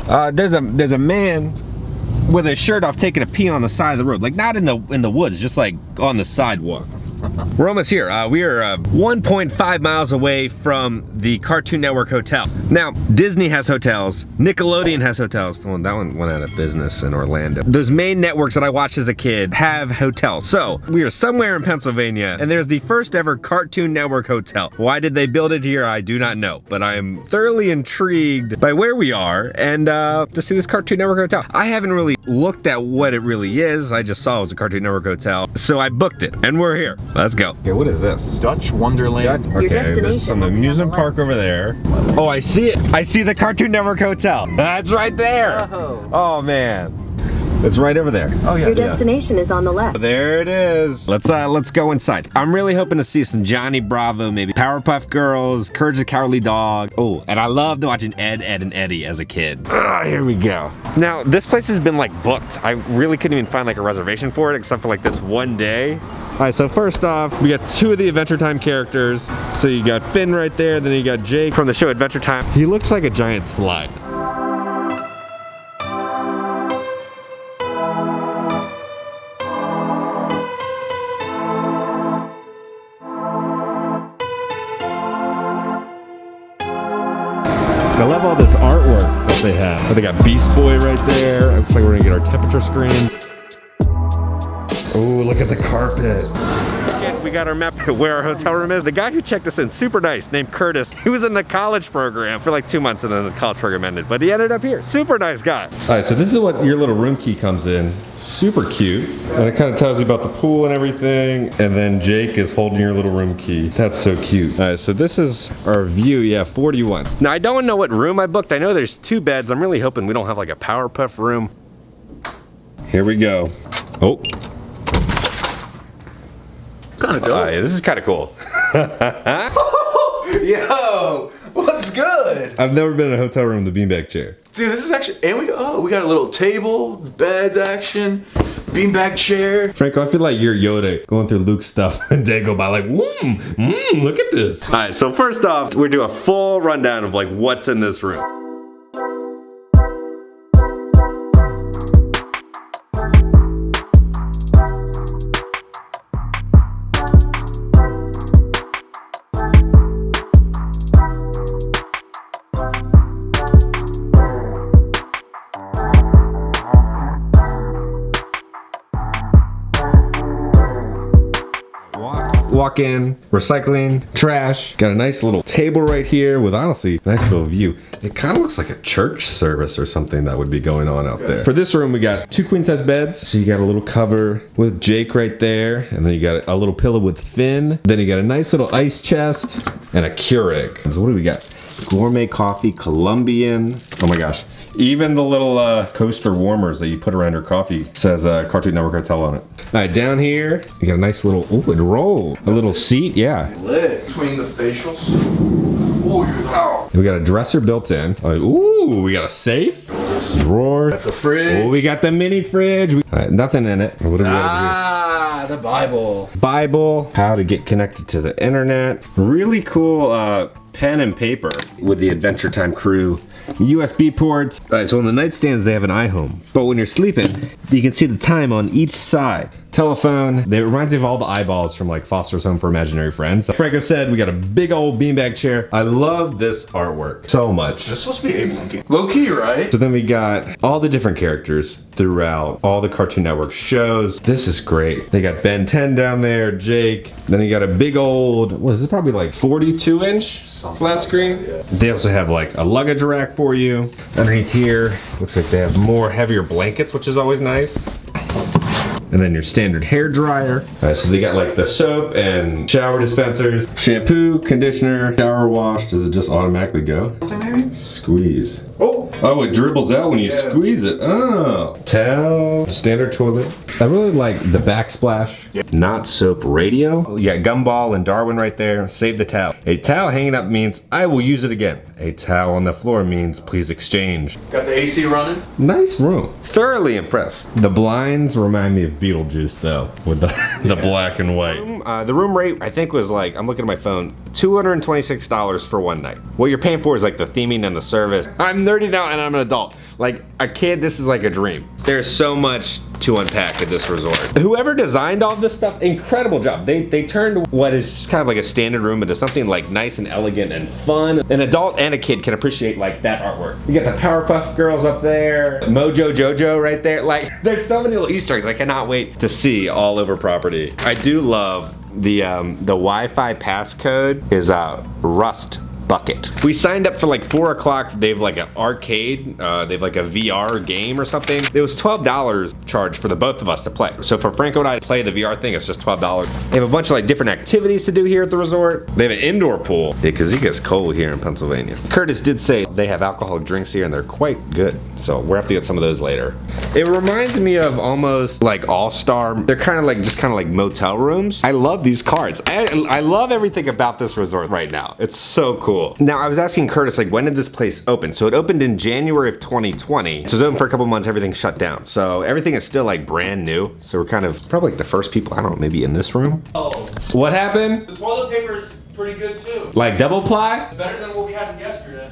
There's a man with his shirt off taking a pee on the side of the road. Like not in the woods, just like on the sidewalk. We're almost here. We are 1.5 miles away from the Cartoon Network Hotel. Now, Disney has hotels. Nickelodeon has hotels. Well, that one went out of business in Orlando. Those main networks that I watched as a kid have hotels. So, we are somewhere in Pennsylvania, and there's the first ever Cartoon Network Hotel. Why did they build it here? I do not know. But I am thoroughly intrigued by where we are and to see this Cartoon Network Hotel. I haven't really looked at what it really is. I just saw it was a Cartoon Network Hotel. So I booked it, and we're here. Let's go. Okay, what is this? Dutch Wonderland. Okay, there's some amusement park over there. Oh, I see it. I see the Cartoon Network Hotel. That's right there. Oh man. It's right over there. Oh yeah. Your destination is on the left. There it is. Let's go inside. I'm really hoping to see some Johnny Bravo, maybe Powerpuff Girls, Courage the Cowardly Dog. Oh, and I loved watching Ed, Ed, and Eddie as a kid. Here we go. Now, this place has been like booked. I really couldn't even find like a reservation for it except for like this one day. All right, so first off, we got two of the Adventure Time characters. So you got Finn right there, then you got Jake from the show Adventure Time. He looks like a giant slide. I love all this artwork that they have. They got Beast Boy right there. Looks like we're gonna get our temperature screen. Oh, look at the carpet. We got our map where our hotel room is. The guy who checked us in, super nice, named Curtis. He was in the college program for like 2 months and then the college program ended, but he ended up here. Super nice guy. All right, so this is what your little room key comes in. Super cute. And it kind of tells you about the pool and everything. And then Jake is holding your little room key. That's so cute. All right, so this is our view, yeah, 41. Now, I don't know what room I booked. I know there's 2 beds. I'm really hoping we don't have like a Powerpuff room. Here we go. Oh. Kind of dope. Yeah, this is kind of cool. Yo, what's good? I've never been in a hotel room with a beanbag chair. Dude, this is actually, and we got a little table, beds action, beanbag chair. Franco, I feel like you're Yoda going through Luke's stuff and they go by like, look at this. All right, so first off, we're doing a full rundown of like what's in this room. Walk in, recycling, trash. Got a nice little table right here with honestly nice little view. It kind of looks like a church service or something that would be going on out there. For this room, we got 2 queen size beds. So you got a little cover with Jake right there, and then you got a little pillow with Finn. Then you got a nice little ice chest and a Keurig. So what do we got? Gourmet coffee, Colombian. Oh my gosh. Even the little coaster warmers that you put around your coffee says Cartoon Network Hotel on it. All right, down here, you got a nice little, oh, it rolled. A little seat, yeah. Lit. Between the facials. Oh, We got a dresser built in. Ooh, we got a safe. Drawer. got the fridge. Oh, we got the mini fridge. All right, nothing in it. What do we Ah, the Bible. Bible. How to get connected to the internet. Really cool pen and paper with the Adventure Time crew. USB ports. All right, so on the nightstands they have an iHome, but when you're sleeping, you can see the time on each side. Telephone. It reminds me of all the eyeballs from like Foster's Home for Imaginary Friends. Like Franco said, we got a big old beanbag chair. I love this artwork so much. This is supposed to be Abe Lincoln. Low key, right? So then we got all the different characters throughout all the Cartoon Network shows. This is great. They got Ben 10 down there, Jake. Then you got a big old, what is this, probably like 42-inch flat screen. Yeah. They also have like a luggage rack for you. Underneath here, looks like they have more heavier blankets, which is always nice. And then your standard hair dryer. So they got like the soap and shower dispensers, shampoo, conditioner, shower wash. Does it just automatically go? Squeeze. Oh, it dribbles out when you squeeze it. Oh. Towel, standard toilet. I really like the backsplash. Not soap radio. You got Gumball and Darwin right there. Save the towel. A towel hanging up means I will use it again. A towel on the floor means please exchange. Got the AC running. Nice room. Thoroughly impressed. The blinds remind me of Beetlejuice though, with the black and white. The room rate I think was like, I'm looking at my phone, $226 for one night. What you're paying for is like the theming and the service. I'm nerding out and I'm an adult. Like a kid, this is like a dream. There's so much to unpack at this resort. Whoever designed all this stuff, incredible job. They turned what is just kind of like a standard room into something like nice and elegant and fun. An adult and a kid can appreciate like that artwork. You got the Powerpuff Girls up there, Mojo Jojo right there. Like there's so many little Easter eggs I cannot wait to see all over property. I do love the Wi-Fi passcode is Rust Bucket. We signed up for like 4 o'clock. They have like an arcade. They have like a VR game or something. It was $12 charged for the both of us to play. So for Franco and I to play the VR thing, it's just $12. They have a bunch of like different activities to do here at the resort. They have an indoor pool. Yeah, because it gets cold here in Pennsylvania. Curtis did say they have alcoholic drinks here and they're quite good. So we'll have to get some of those later. It reminds me of almost like All-Star. They're kind of like motel rooms. I love these cards. I love everything about this resort right now. It's so cool. Now, I was asking Curtis, like, when did this place open? So it opened in January of 2020. So it was open for a couple months, everything shut down. So everything is still like brand new. So we're kind of probably like the first people, I don't know, maybe in this room. Oh. What happened? The toilet paper is pretty good too. Like double ply? Better than what we had yesterday.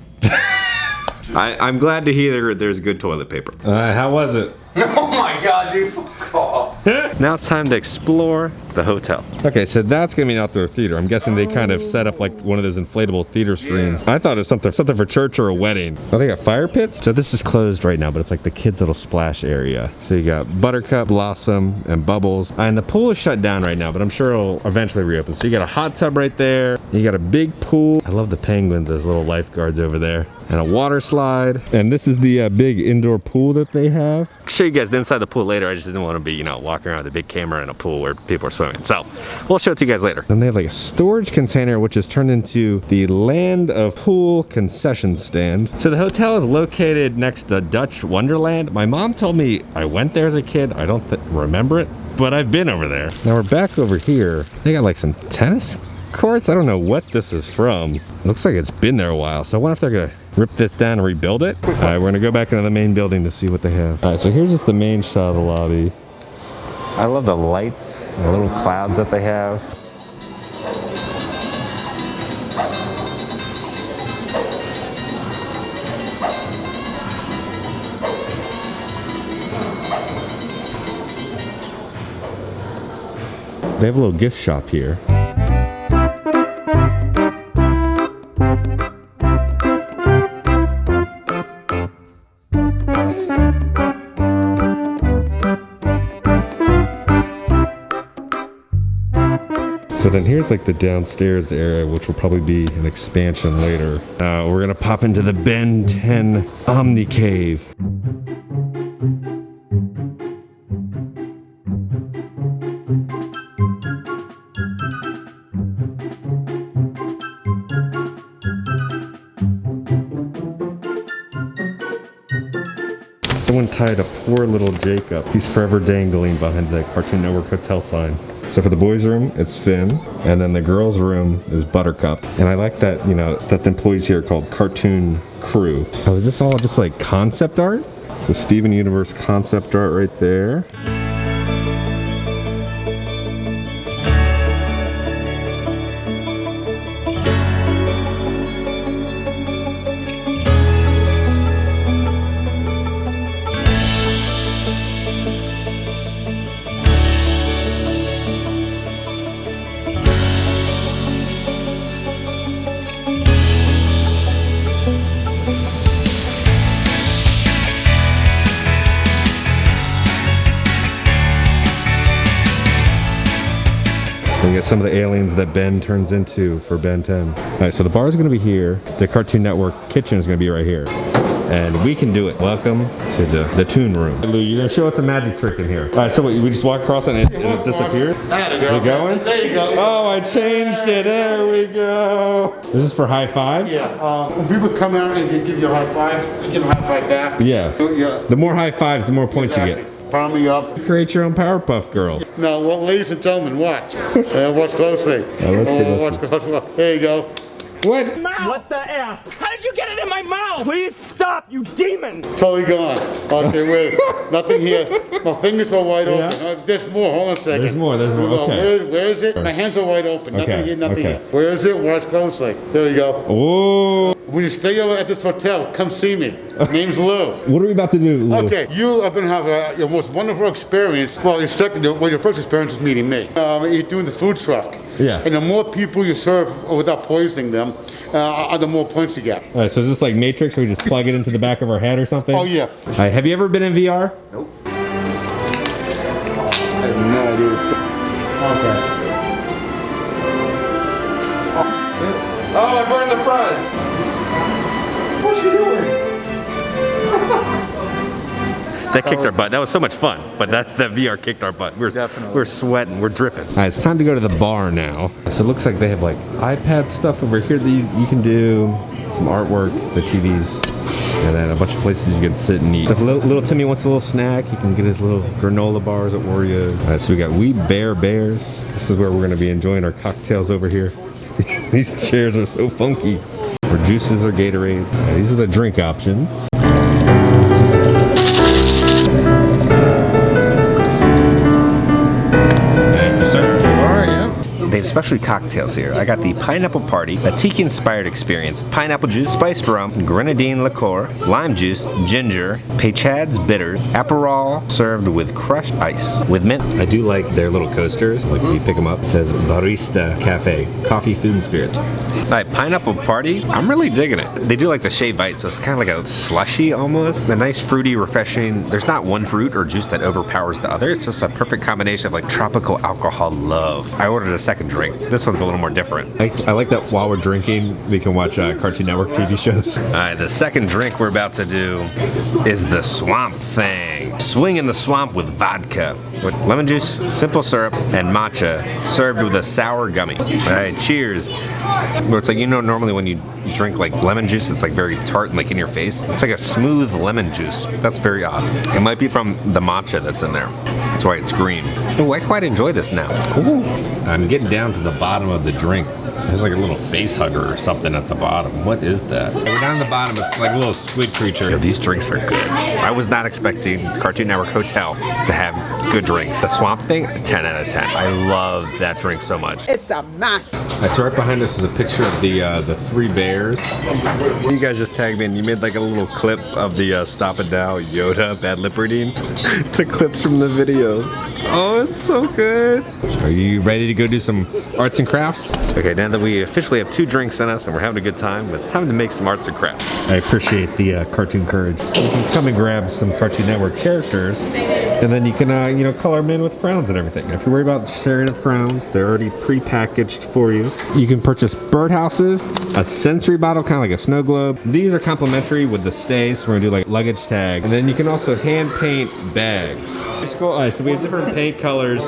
I'm glad to hear there's good toilet paper. How was it? Oh my God, dude, fuck off. Now it's time to explore the hotel. Okay, so that's gonna be an outdoor theater. I'm guessing they kind of set up like one of those inflatable theater screens. Yeah. I thought it was something for church or a wedding. Oh, they got fire pits? So this is closed right now, but it's like the kids' little splash area. So you got Buttercup, Blossom, and Bubbles. And the pool is shut down right now, but I'm sure it'll eventually reopen. So you got a hot tub right there. You got a big pool. I love the penguins as little lifeguards over there. And a water slide. And this is the big indoor pool that they have. I'll show you guys the inside the pool later. I just didn't want to be, you know, walking around with a big camera in a pool where people are swimming. So we'll show it to you guys later. And they have like a storage container, which is turned into the Land of Pool concession stand. So the hotel is located next to Dutch Wonderland. My mom told me I went there as a kid. I don't remember it, but I've been over there. Now we're back over here. They got like some tennis courts. I don't know what this is from. It looks like it's been there a while. So I wonder if they're gonna rip this down and rebuild it. All right, we're gonna go back into the main building to see what they have. All right, so here's just the main shot of the lobby. I love the lights and the little clouds that they have. They have a little gift shop here. So then here's like the downstairs area, which will probably be an expansion later. We're gonna pop into the Ben 10 Omni Cave. Someone tied a poor little Jake up. He's forever dangling behind the Cartoon Network hotel sign. So for the boys' room, it's Finn, and then the girls' room is Buttercup. And I like that, you know, that the employees here are called Cartoon Crew. Oh, is this all just like concept art? So Steven Universe concept art right there. We get some of the aliens that Ben turns into for Ben 10. All right, so the bar is going to be here. The Cartoon Network kitchen is going to be right here. And we can do it. Welcome to the Toon Room. Lou, you're going to show us a magic trick in here. All right, so we just walk across it and it disappears? There you go. Is it going? There you go. Oh, I changed it. There we go. Is this for high fives? Yeah, when people come out and give you a high five, you give them a high five back. Yeah. Yeah. The more high fives, the more points you get. Palm me up. Create your own Powerpuff Girl. Now, well, ladies and gentlemen, watch. Watch closely. Watch closely. There you go. What? What the F? How did you get it in my mouth? Please stop, you demon! Totally gone. Okay, wait. Nothing here. My fingers are wide open. There's more. Hold on a second. There's more. Okay. Where is it? My hands are wide open. Okay. Nothing here. Where is it? Watch closely. There you go. Oh. when you stay over at this hotel, come see me. Name's Lou. What are we about to do, Lou? Okay, you are going to have your most wonderful experience. Well, your first experience is meeting me. You're doing the food truck. Yeah. And the more people you serve without poisoning them, the more points you get. All right, so is this like Matrix where we just plug it into the back of our head or something? Oh, yeah. All right, have you ever been in VR? Nope. I have no idea what's going on. Okay. Oh, I burned the front. What you doing? That kicked our butt. That was so much fun, but that VR kicked our butt. We're sweating, we're dripping. All right, it's time to go to the bar now. So it looks like they have like iPad stuff over here that you can do, some artwork, the TVs, and then a bunch of places you can sit and eat. So if little Timmy wants a little snack, he can get his little granola bars at Oreos. All right, so we got We Bear Bears. This is where we're gonna be enjoying our cocktails over here. These chairs are so funky. Or juices or Gatorade. All right, these are the drink options. They have specialty cocktails here. I got the Pineapple Party, a tiki-inspired experience, pineapple juice, spiced rum, grenadine liqueur, lime juice, ginger, Peychaud's bitter, Aperol, served with crushed ice. With mint. I do like their little coasters. Like if you pick them up, it says Barista Cafe, coffee, food, and spirits. All right, Pineapple Party. I'm really digging it. They do like the shea bite, so it's kind of like a slushy almost. A nice fruity, refreshing. There's not one fruit or juice that overpowers the other. It's just a perfect combination of like tropical alcohol love. I ordered a second drink. This one's a little more different. I like that while we're drinking, we can watch Cartoon Network TV shows. All right, the second drink we're about to do is the Swamp Thing. Swing in the swamp with vodka, with lemon juice, simple syrup, and matcha, served with a sour gummy. All right, cheers. Where it's like, you know, normally when you drink like lemon juice, it's like very tart and like in your face. It's like a smooth lemon juice. That's very odd. It might be from the matcha that's in there. That's why it's green. Oh, I quite enjoy this now. Ooh. I'm getting down to the bottom of the drink. There's like a little face hugger or something at the bottom. What is that? We're down at the bottom. It's like a little squid creature. Yo, these drinks are good. I was not expecting Cartoon Network Hotel to have good drinks. The Swamp Thing, 10 out of 10. I love that drink so much. It's a mess. That's right behind us is a picture of the three bears. You guys just tagged me and you made like a little clip of the Stop It Now Yoda bad lip reading to clips from the videos. Oh, it's so good. Are you ready to go do some arts and crafts? Okay, now that we officially have 2 drinks in us and we're having a good time, it's time to make some arts and crafts. I appreciate the cartoon courage. You can come and grab some Cartoon Network characters, and then you can, you know, color them in with crowns and everything. If you worry about sharing of crowns, they're already pre-packaged for you. You can purchase birdhouses, a sensory bottle, kind of like a snow globe. These are complimentary with the stay, so we're gonna do like luggage tag. And then you can also hand paint bags. All right, so we have different paint colors,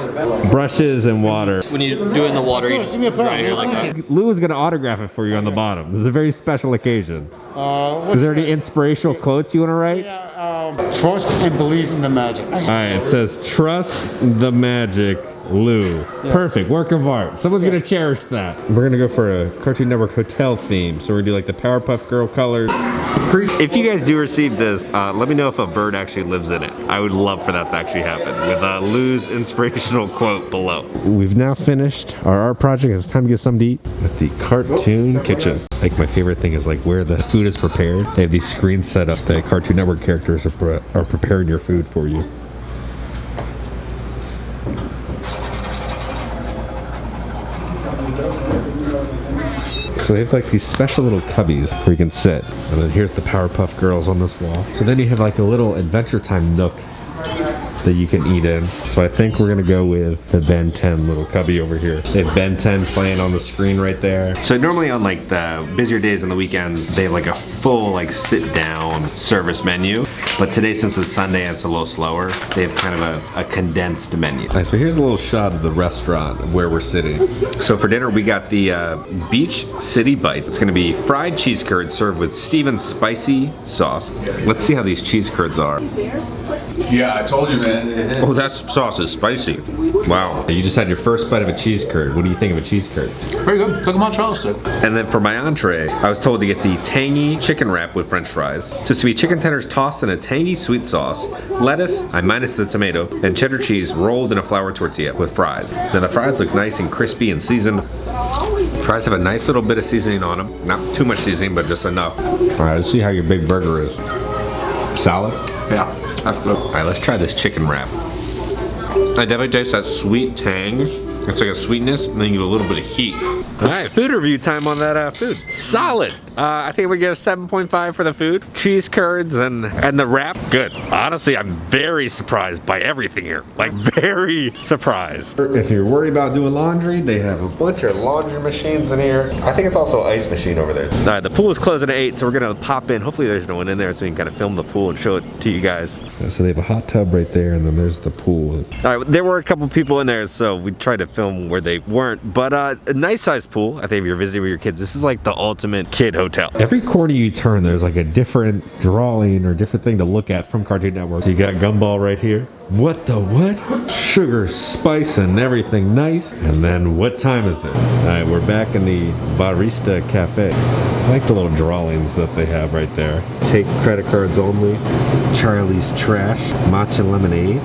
brushes, and water. When you do it in the water, you just dry your like that. Lou is gonna autograph it for you on the bottom. This is a very special occasion. Is there any inspirational quotes you want to write? Trust and believe in the magic. All right, it says, trust the magic, Lou. Yeah. Perfect, work of art. Someone's gonna cherish that. We're gonna go for a Cartoon Network hotel theme. So we're gonna do like the Powerpuff Girl colors. If you guys do receive this, let me know if a bird actually lives in it. I would love for that to actually happen with Lou's inspirational quote below. We've now finished our art project. It's time to get something to eat at the Cartoon Kitchen. Like my favorite thing is like where the food is prepared. They have these screens set up. The Cartoon Network characters are preparing your food for you. So they have like these special little cubbies where you can sit. And then here's the Powerpuff Girls on this wall. So then you have like a little Adventure Time nook that you can eat in. So I think we're gonna go with the Ben 10 little cubby over here. They have Ben 10 playing on the screen right there. So normally on like the busier days and the weekends, they have like a full like sit down service menu. But today, since it's Sunday and it's a little slower, they have kind of a condensed menu. All right, so here's a little shot of the restaurant where we're sitting. So for dinner, we got the Beach City Bite. It's gonna be fried cheese curds served with Steven's spicy sauce. Let's see how these cheese curds are. Yeah, I told you, man. Oh, that sauce is spicy. Wow. You just had your first bite of a cheese curd. What do you think of a cheese curd? Very good. Look at mozzarella stick. And then for my entree, I was told to get the tangy chicken wrap with french fries. So it's to be chicken tenders tossed in a tangy sweet sauce, lettuce, I minus the tomato, and cheddar cheese rolled in a flour tortilla with fries. Now the fries look nice and crispy and seasoned. Fries have a nice little bit of seasoning on them. Not too much seasoning, but just enough. All right, let's see how your big burger is. Solid? Yeah, that's good. All right, let's try this chicken wrap. I definitely taste that sweet tang. It's like a sweetness, and then you get a little bit of heat. All right, food review time on that food. Solid. I think we get a 7.5 for the food. Cheese curds and the wrap, good. Honestly, I'm very surprised by everything here. Like, very surprised. If you're worried about doing laundry, they have a bunch of laundry machines in here. I think it's also an ice machine over there. All right, the pool is closing at 8, so we're gonna pop in. Hopefully there's no one in there so we can kind of film the pool and show it to you guys. So they have a hot tub right there, and then there's the pool. All right, there were a couple people in there, so we tried to film where they weren't, but a nice sized pool. I think if you're visiting with your kids, this is like the ultimate kid hotel. Every corner you turn, there's like a different drawing or different thing to look at from Cartoon Network. So you got Gumball right here. What the what? Sugar, spice, and everything nice. And then what time is it? All right, we're back in the Barista Cafe. I like the little drawings that they have right there. Take credit cards only. Charlie's Trash. Matcha lemonade.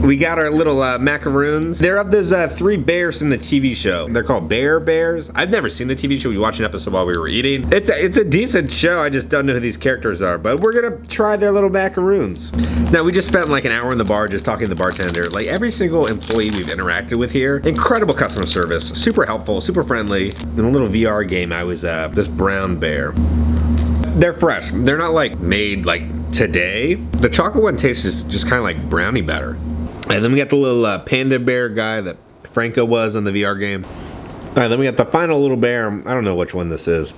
We got our little macaroons. They're of those 3 bears from the TV show. They're called Bear Bears. I've never seen the TV show. We watched an episode while we were eating. It's a decent show. I just don't know who these characters are, but we're gonna try their little macaroons. Now, we just spent like an hour in the bar just talking to the bartender. Like every single employee we've interacted with here, incredible customer service, super helpful, super friendly. In a little VR game, I was this brown bear. They're fresh. They're not like made like today. The chocolate one tastes just kind of like brownie batter. And then we got the little panda bear guy that Franco was on the VR game. All right, then we got the final little bear. I don't know which one this is.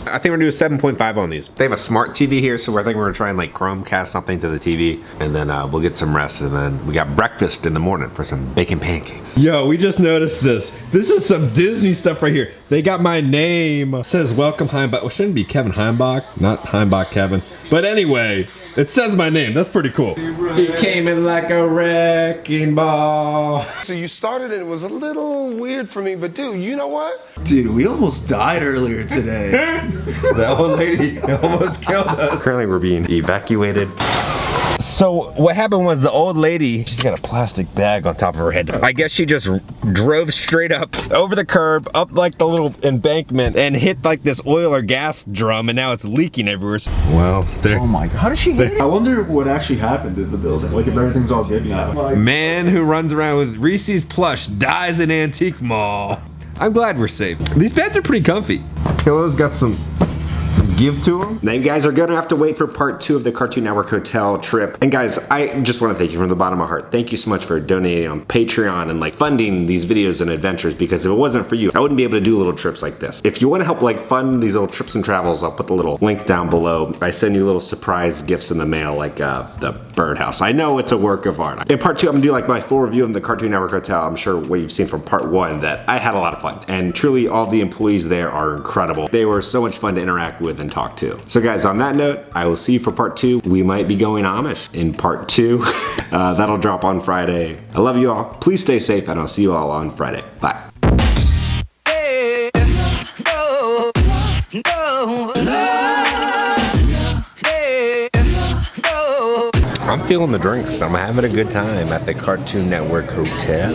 I think we're gonna do a 7.5 on these. They have a smart TV here, so I think we're gonna try and like Chromecast something to the TV, and then we'll get some rest, and then we got breakfast in the morning for some bacon pancakes. Yo, we just noticed this. This is some Disney stuff right here. They got my name. It says welcome Heimbach. Well, it shouldn't be Kevin Heimbach, not Heimbach Kevin. But anyway, it says my name. That's pretty cool. He came in like a wrecking ball. So you started and it was a little weird for me, but dude, you know what? Dude, we almost died earlier today. That old lady almost killed us. Currently we're being evacuated. So what happened was the old lady, she's got a plastic bag on top of her head. I guess she just drove straight up over the curb, up like the little embankment, and hit like this oil or gas drum, and now it's leaking everywhere. Well, Oh my god, how did she hit it? I wonder what actually happened in the building. Like if everything's all good now. Man who runs around with Reese's plush dies in antique mall. I'm glad we're safe. These beds are pretty comfy. Pillows got some give to them. Now you guys are gonna have to wait for part 2 of the Cartoon Network Hotel trip. And guys, I just wanna thank you from the bottom of my heart. Thank you so much for donating on Patreon and like funding these videos and adventures, because if it wasn't for you, I wouldn't be able to do little trips like this. If you wanna help like fund these little trips and travels, I'll put the little link down below. I send you little surprise gifts in the mail, like the birdhouse. I know it's a work of art. In part 2, I'm gonna do like my full review of the Cartoon Network Hotel. I'm sure what you've seen from part 1 that I had a lot of fun. And truly all the employees there are incredible. They were so much fun to interact with and talk to. So guys, on that note, I will see you for part 2. We might be going Amish in part 2. That'll drop on Friday. I love you all. Please stay safe, and I'll see you all on Friday. Bye. I'm feeling the drinks. I'm having a good time at the Cartoon Network Hotel.